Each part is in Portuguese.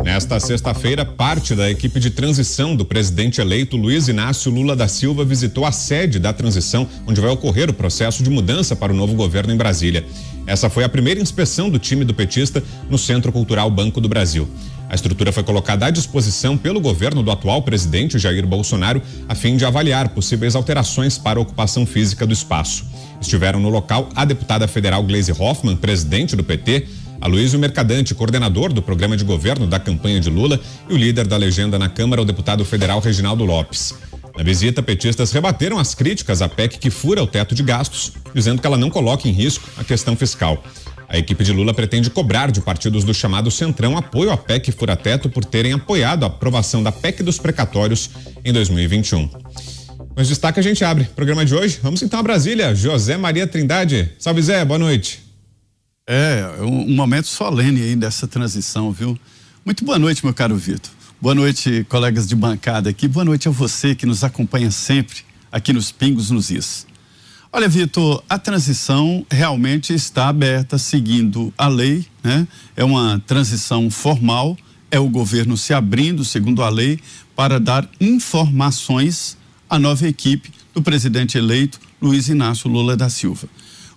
Nesta sexta-feira, parte da equipe de transição do presidente eleito Luiz Inácio Lula da Silva visitou a sede da transição, onde vai ocorrer o processo de mudança para o novo governo em Brasília. Essa foi a primeira inspeção do time do petista no Centro Cultural Banco do Brasil. A estrutura foi colocada à disposição pelo governo do atual presidente Jair Bolsonaro, a fim de avaliar possíveis alterações para a ocupação física do espaço. Estiveram no local a deputada federal Gleisi Hoffmann, presidente do PT, Aloysio Mercadante, coordenador do programa de governo da campanha de Lula, e o líder da legenda na Câmara, o deputado federal Reginaldo Lopes. Na visita, petistas rebateram as críticas à PEC que fura o teto de gastos, dizendo que ela não coloca em risco a questão fiscal. A equipe de Lula pretende cobrar de partidos do chamado Centrão apoio à PEC fura-teto por terem apoiado a aprovação da PEC dos precatórios em 2021. Mas destaque a gente abre. Programa de hoje, vamos então a Brasília. José Maria Trindade. Salve, Zé, boa noite. Um momento solene aí dessa transição, viu? Muito boa noite, meu caro Vitor. Boa noite, colegas de bancada aqui. Boa noite a você que nos acompanha sempre aqui nos Pingos nos Is. Olha, Vitor, a transição realmente está aberta, seguindo a lei, né? É uma transição formal, é o governo se abrindo, segundo a lei, para dar informações à nova equipe do presidente eleito Luiz Inácio Lula da Silva.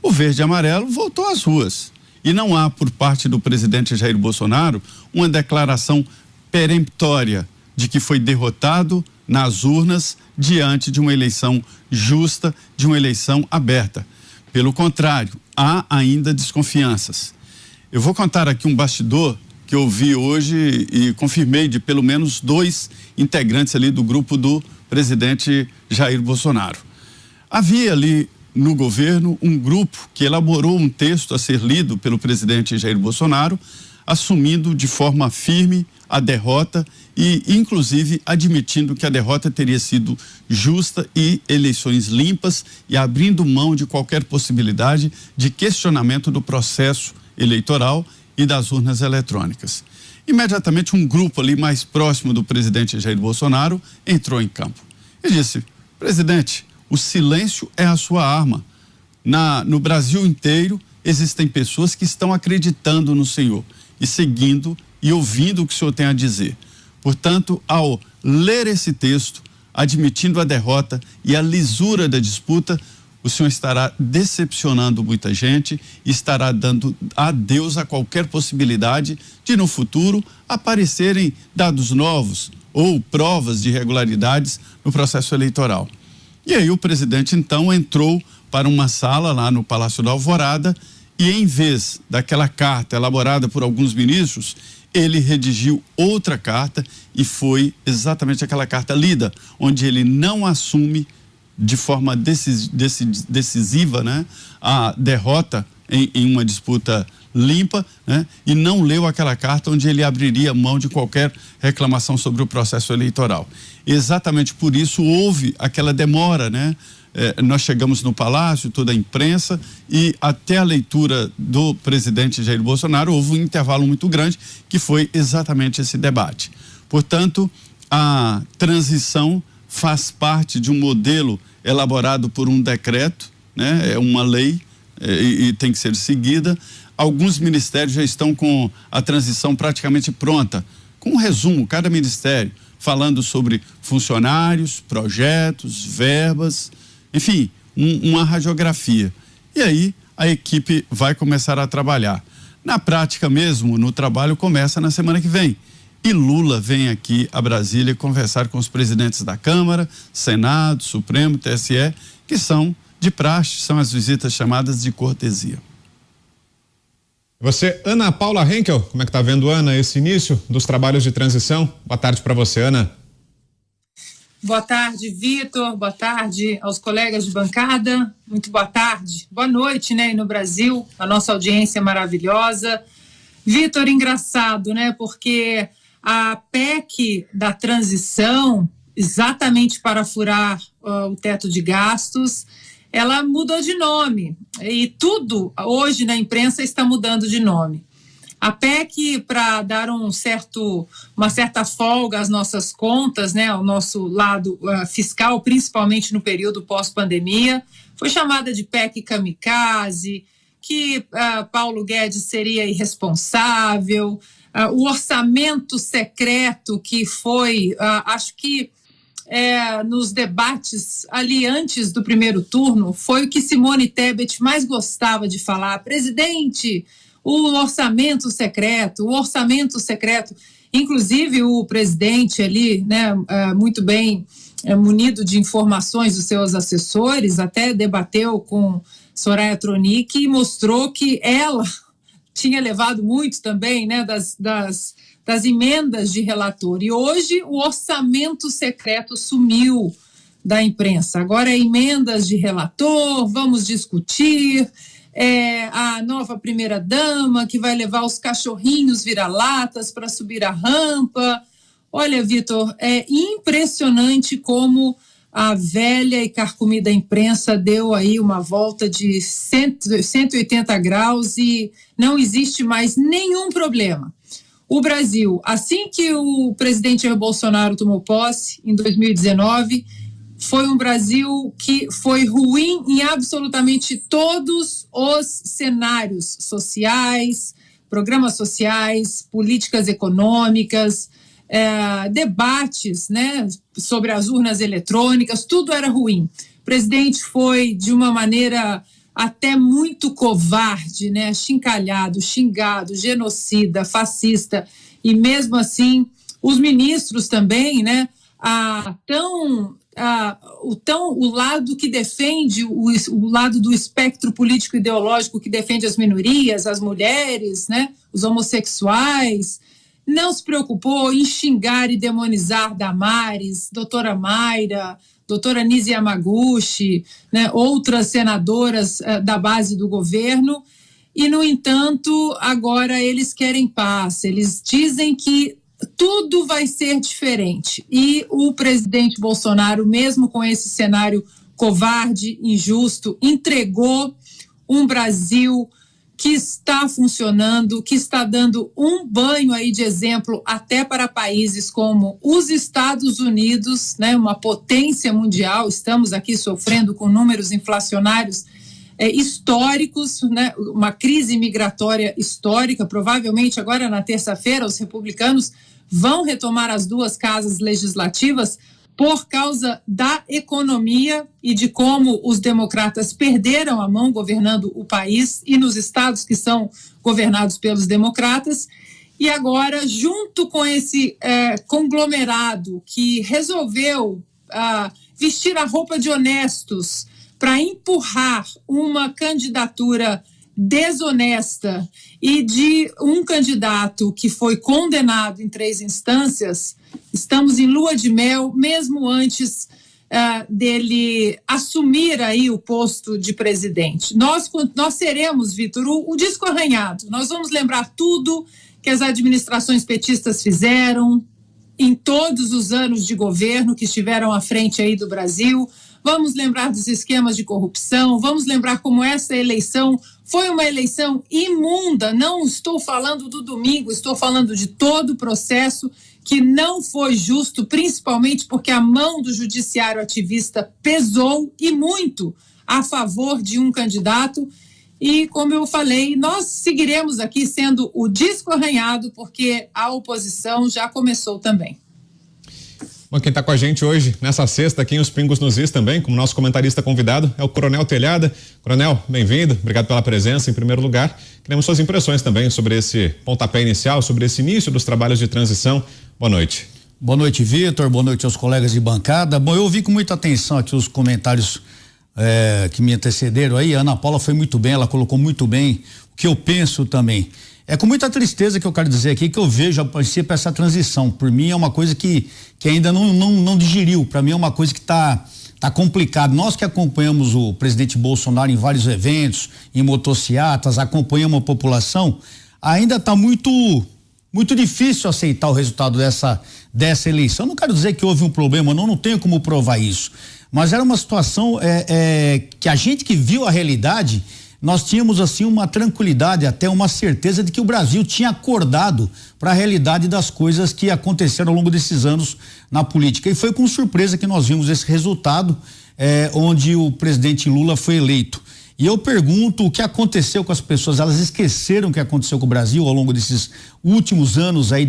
O verde e amarelo voltou às ruas. E não há, por parte do presidente Jair Bolsonaro, uma declaração peremptória de que foi derrotado nas urnas diante de uma eleição justa, de uma eleição aberta. Pelo contrário, há ainda desconfianças. Eu vou contar aqui um bastidor que eu vi hoje e confirmei de pelo menos 2 integrantes ali do grupo do presidente Jair Bolsonaro. Havia ali no governo um grupo que elaborou um texto a ser lido pelo presidente Jair Bolsonaro, assumindo de forma firme a derrota e, inclusive, admitindo que a derrota teria sido justa e eleições limpas e abrindo mão de qualquer possibilidade de questionamento do processo eleitoral e das urnas eletrônicas. Imediatamente, um grupo ali mais próximo do presidente Jair Bolsonaro entrou em campo e disse: presidente, o silêncio é a sua arma. No Brasil inteiro existem pessoas que estão acreditando no senhor e seguindo e ouvindo o que o senhor tem a dizer. Portanto, ao ler esse texto, admitindo a derrota e a lisura da disputa, o senhor estará decepcionando muita gente e estará dando adeus a qualquer possibilidade de, no futuro, aparecerem dados novos ou provas de irregularidades no processo eleitoral. E aí o presidente, então, entrou para uma sala lá no Palácio da Alvorada e, em vez daquela carta elaborada por alguns ministros, ele redigiu outra carta e foi exatamente aquela carta lida, onde ele não assume de forma decisiva, né, a derrota em uma disputa limpa, né, e não leu aquela carta onde ele abriria mão de qualquer reclamação sobre o processo eleitoral. Exatamente por isso houve aquela demora, né? Nós chegamos no Palácio, toda a imprensa, e até a leitura do presidente Jair Bolsonaro houve um intervalo muito grande, que foi exatamente esse debate. Portanto, a transição faz parte de um modelo elaborado por um decreto, né? É uma lei e tem que ser seguida. Alguns ministérios já estão com a transição praticamente pronta, com um resumo, cada ministério, falando sobre funcionários, projetos, verbas, enfim, uma radiografia. E aí a equipe vai começar a trabalhar. Na prática mesmo, no trabalho começa na semana que vem. E Lula vem aqui a Brasília conversar com os presidentes da Câmara, Senado, Supremo, TSE, que são de praxe, são as visitas chamadas de cortesia. Você, Ana Paula Henkel, como é que tá vendo, Ana, esse início dos trabalhos de transição? Boa tarde para você, Ana. Boa tarde, Vitor. Boa tarde aos colegas de bancada. Muito boa tarde. Boa noite, né? E no Brasil, a nossa audiência é maravilhosa. Vitor, engraçado, né? Porque a PEC da transição, exatamente para furar o teto de gastos, ela mudou de nome. E tudo hoje na imprensa está mudando de nome. A PEC, para dar uma certa folga às nossas contas, né, ao nosso lado fiscal, principalmente no período pós-pandemia, foi chamada de PEC kamikaze, que Paulo Guedes seria irresponsável, o orçamento secreto que foi, acho que nos debates ali antes do primeiro turno, foi o que Simone Tebet mais gostava de falar. Presidente, o orçamento secreto. Inclusive o presidente ali, né, muito bem munido de informações dos seus assessores, até debateu com Soraya Tronic e mostrou que ela tinha levado muito também, né, das emendas de relator. E hoje o orçamento secreto sumiu da imprensa. Agora é emendas de relator, vamos discutir, a nova primeira-dama que vai levar os cachorrinhos vira-latas para subir a rampa. Olha, Vitor, é impressionante como a velha e carcomida imprensa deu aí uma volta de 180 graus e não existe mais nenhum problema. O Brasil, assim que o presidente Jair Bolsonaro tomou posse, em 2019, foi um Brasil que foi ruim em absolutamente todos os cenários sociais, programas sociais, políticas econômicas, debates, né, sobre as urnas eletrônicas, tudo era ruim. O presidente foi de uma maneira até muito covarde, né, achincalhado, xingado, genocida, fascista, e mesmo assim os ministros também, né, o lado que defende, o lado do espectro político ideológico que defende as minorias, as mulheres, né, os homossexuais, não se preocupou em xingar e demonizar Damares, doutora Mayra, doutora Nise Yamaguchi, né, outras senadoras da base do governo, e, no entanto, agora eles querem paz, eles dizem que tudo vai ser diferente. E o presidente Bolsonaro, mesmo com esse cenário covarde, injusto, entregou um Brasil que está funcionando, que está dando um banho aí de exemplo até para países como os Estados Unidos, né, uma potência mundial. Estamos aqui sofrendo com números inflacionários históricos, né, uma crise migratória histórica. Provavelmente agora na terça-feira os republicanos vão retomar as duas casas legislativas por causa da economia e de como os democratas perderam a mão governando o país e nos estados que são governados pelos democratas. E agora, junto com esse conglomerado que resolveu vestir a roupa de honestos para empurrar uma candidatura desonesta e de um candidato que foi condenado em 3 instâncias, estamos em lua de mel, mesmo antes dele assumir aí o posto de presidente. Nós seremos, Vitor, o disco arranhado. Nós vamos lembrar tudo que as administrações petistas fizeram em todos os anos de governo que estiveram à frente aí do Brasil. Vamos lembrar dos esquemas de corrupção, vamos lembrar como essa eleição foi uma eleição imunda. Não estou falando do domingo, estou falando de todo o processo que não foi justo, principalmente porque a mão do judiciário ativista pesou e muito a favor de um candidato. E, como eu falei, nós seguiremos aqui sendo o disco arranhado, porque a oposição já começou também. Bom, quem está com a gente hoje, nessa sexta, aqui em Os Pingos nos Is também, como nosso comentarista convidado, é o Coronel Telhada. Coronel, bem-vindo, obrigado pela presença em primeiro lugar. Queremos suas impressões também sobre esse pontapé inicial, sobre esse início dos trabalhos de transição. Boa noite. Boa noite, Vitor, boa noite aos colegas de bancada. Bom, eu ouvi com muita atenção aqui os comentários que me antecederam aí. A Ana Paula foi muito bem, ela colocou muito bem o que eu penso também. É com muita tristeza que eu quero dizer aqui que eu vejo a princípio essa transição. Por mim é uma coisa que ainda não digeriu. Para mim é uma coisa que tá complicado. Nós que acompanhamos o presidente Bolsonaro em vários eventos, em motocicletas, acompanhamos a população, ainda está muito difícil aceitar o resultado dessa eleição. Eu não quero dizer que houve um problema, não tenho como provar isso. Mas era uma situação que a gente que viu a realidade, nós tínhamos assim uma tranquilidade, até uma certeza de que o Brasil tinha acordado para a realidade das coisas que aconteceram ao longo desses anos na política. E foi com surpresa que nós vimos esse resultado, onde o presidente Lula foi eleito. E eu pergunto o que aconteceu com as pessoas, elas esqueceram o que aconteceu com o Brasil ao longo desses últimos anos aí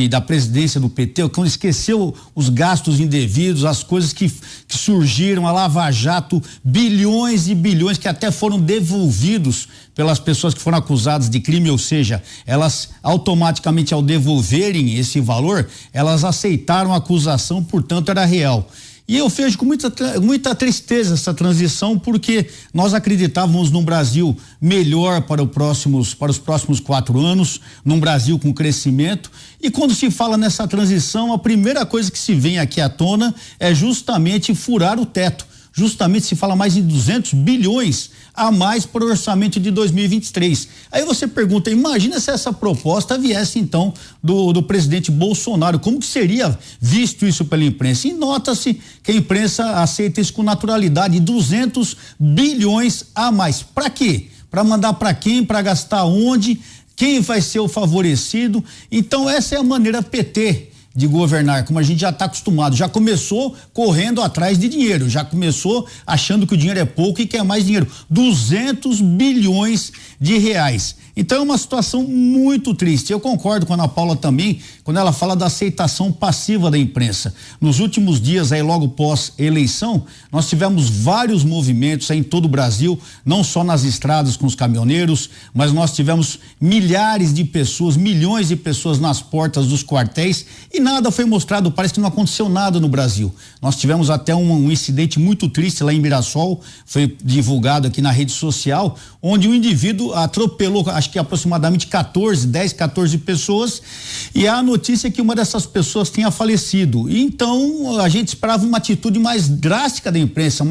da presidência do PT, esqueceu os gastos indevidos, as coisas que surgiram, a Lava Jato, bilhões e bilhões que até foram devolvidos pelas pessoas que foram acusadas de crime, ou seja, elas automaticamente ao devolverem esse valor, elas aceitaram a acusação, portanto era real. E eu vejo com muita tristeza essa transição, porque nós acreditávamos num Brasil melhor para os próximos 4 anos, num Brasil com crescimento. E quando se fala nessa transição, a primeira coisa que se vem aqui à tona é justamente furar o teto. Justamente se fala mais em 200 bilhões a mais para o orçamento de 2023. Aí você pergunta, imagina se essa proposta viesse então do presidente Bolsonaro, como que seria visto isso pela imprensa? E nota-se que a imprensa aceita isso com naturalidade, 200 bilhões a mais. Para quê? Para mandar para quem? Para gastar onde? Quem vai ser o favorecido? Então essa é a maneira PT de governar, como a gente já está acostumado, já começou correndo atrás de dinheiro, já começou achando que o dinheiro é pouco e quer mais dinheiro, 200 bilhões de reais. Então é uma situação muito triste. Eu concordo com a Ana Paula também, quando ela fala da aceitação passiva da imprensa. Nos últimos dias, aí logo pós-eleição, nós tivemos vários movimentos aí em todo o Brasil, não só nas estradas com os caminhoneiros, mas nós tivemos milhares de pessoas, milhões de pessoas nas portas dos quartéis e nada foi mostrado, parece que não aconteceu nada no Brasil. Nós tivemos até um incidente muito triste lá em Mirassol, foi divulgado aqui na rede social, onde um indivíduo atropelou, acho que aproximadamente 10, 14 pessoas, e a notícia é que uma dessas pessoas tenha falecido. E então a gente esperava uma atitude mais drástica da imprensa,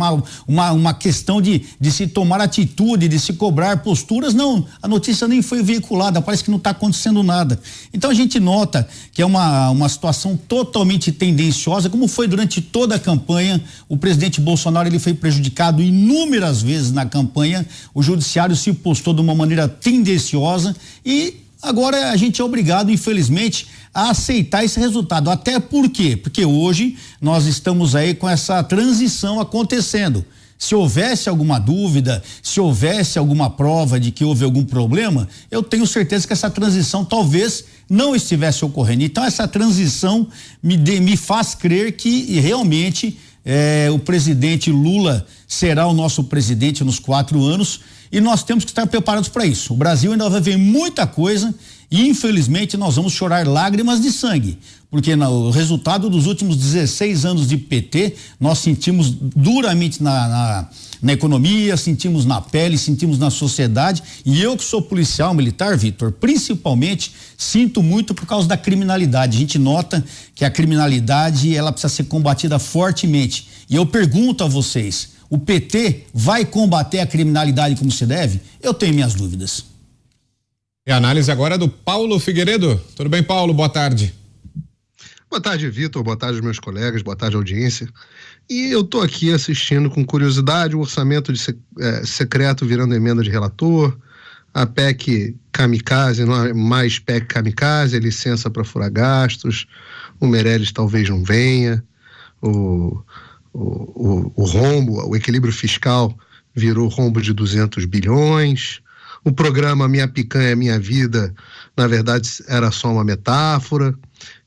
uma questão de se tomar atitude, de se cobrar posturas. Não, a notícia nem foi veiculada, parece que não está acontecendo nada. Então a gente nota que é uma situação totalmente tendenciosa, como foi durante toda a campanha. O presidente Bolsonaro ele foi prejudicado inúmeras vezes na campanha, o judiciário se postou de uma maneira tendenciosa e agora a gente é obrigado, infelizmente, a aceitar esse resultado. Até por quê? Porque hoje nós estamos aí com essa transição acontecendo. Se houvesse alguma dúvida, se houvesse alguma prova de que houve algum problema, eu tenho certeza que essa transição talvez não estivesse ocorrendo. Então essa transição me faz crer que realmente o presidente Lula será o nosso presidente nos 4 anos e nós temos que estar preparados para isso. O Brasil ainda vai ver muita coisa e infelizmente nós vamos chorar lágrimas de sangue, porque o resultado dos últimos 16 anos de PT nós sentimos duramente na economia, sentimos na pele, sentimos na sociedade. E eu que sou policial militar, Vitor, principalmente sinto muito por causa da criminalidade. A gente nota que a criminalidade ela precisa ser combatida fortemente. E eu pergunto a vocês, o PT vai combater a criminalidade como se deve? Eu tenho minhas dúvidas. E a análise agora é do Paulo Figueiredo. Tudo bem, Paulo? Boa tarde. Boa tarde, Vitor. Boa tarde, meus colegas. Boa tarde, audiência. E eu estou aqui assistindo com curiosidade o orçamento secreto virando emenda de relator, a PEC kamikaze, não é mais PEC kamikaze, a licença para furar gastos, o Meirelles talvez não venha, o rombo, o equilíbrio fiscal virou rombo de 200 bilhões, o programa Minha Picanha Minha Vida, na verdade, era só uma metáfora.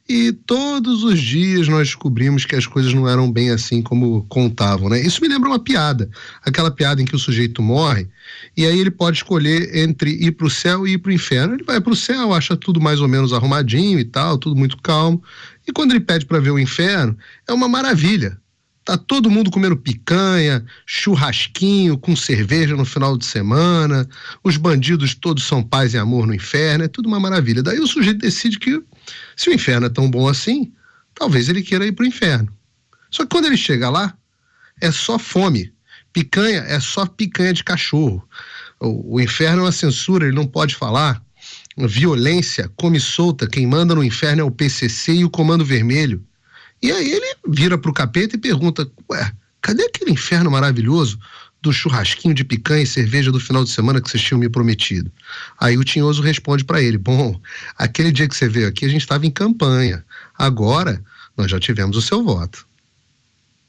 E todos os dias nós descobrimos que as coisas não eram bem assim como contavam, né? Isso me lembra uma piada, aquela piada em que o sujeito morre e aí ele pode escolher entre ir para o céu e ir para o inferno. Ele vai para o céu, acha tudo mais ou menos arrumadinho e tal, tudo muito calmo. E quando ele pede para ver o inferno, é uma maravilha. Tá todo mundo comendo picanha, churrasquinho, com cerveja no final de semana, os bandidos todos são paz e amor no inferno, é tudo uma maravilha. Daí o sujeito decide que se o inferno é tão bom assim, talvez ele queira ir pro inferno. Só que quando ele chega lá, é só fome. Picanha é só picanha de cachorro. O inferno é uma censura, ele não pode falar. Violência, come solta, quem manda no inferno é o PCC e o Comando Vermelho. E aí ele vira pro capeta e pergunta, ué, cadê aquele inferno maravilhoso do churrasquinho de picanha e cerveja do final de semana que vocês tinham me prometido? Aí o Tinhoso responde para ele, bom, aquele dia que você veio aqui a gente estava em campanha, agora nós já tivemos o seu voto.